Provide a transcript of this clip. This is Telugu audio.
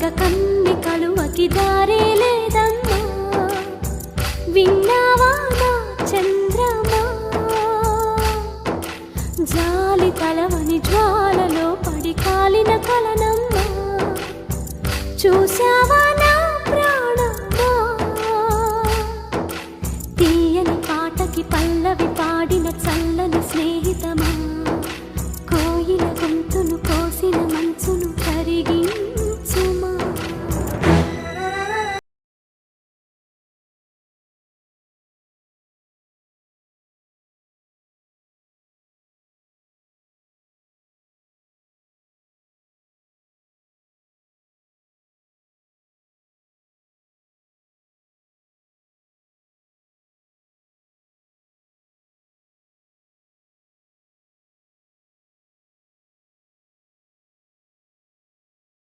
మగ కన్ని కలువకి దారే లేదమ్మా. విన్నావా నా చంద్రమా, జాలి తలవని జ్వాలలో పడి కాలిన కలనమ్మా. చూశావా నా ప్రాణమా, తీయని పాటకి పల్లవి పాడిన చల్లని స్నేహితమా.